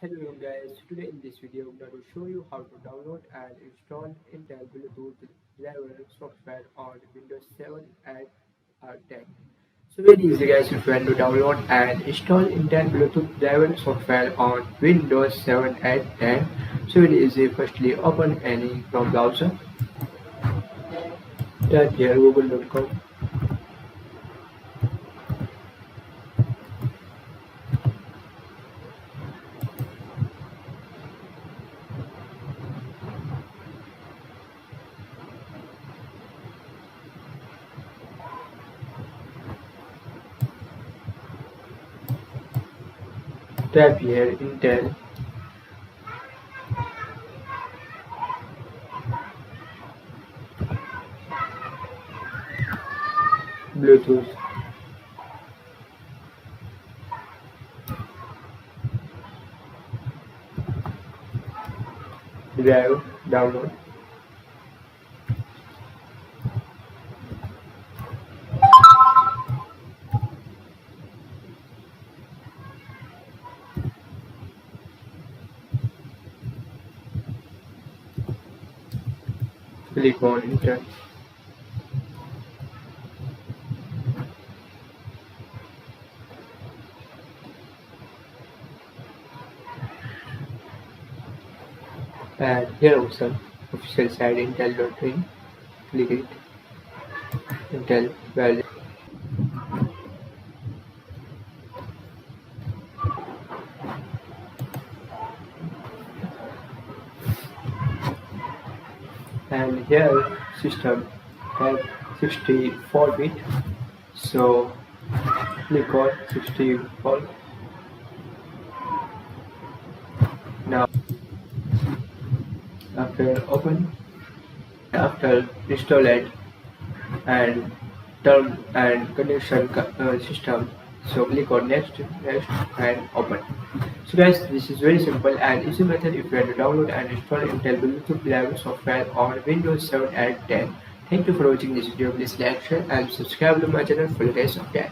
Hello guys, today in this video I'm going to show you how to download and install Intel Bluetooth driver software on Windows 7 and 10. So very easy guys, if you want to download and install Intel Bluetooth driver software on Windows 7 and 10. So very easy, firstly open any Chrome browser, type here google.com. Type here Intel Bluetooth drive download. Click on Enter. And here also official site intel.in. Click it. Intel value. And here system have 64-bit, so click on 64. Now after install it and turn and connection system, so click on next and open. So guys, this is very simple and easy method if you want to download and install Intel Bluetooth driver software on Windows 7 and 10. Thank you for watching this video. Please like, share and subscribe to my channel for the rest of that.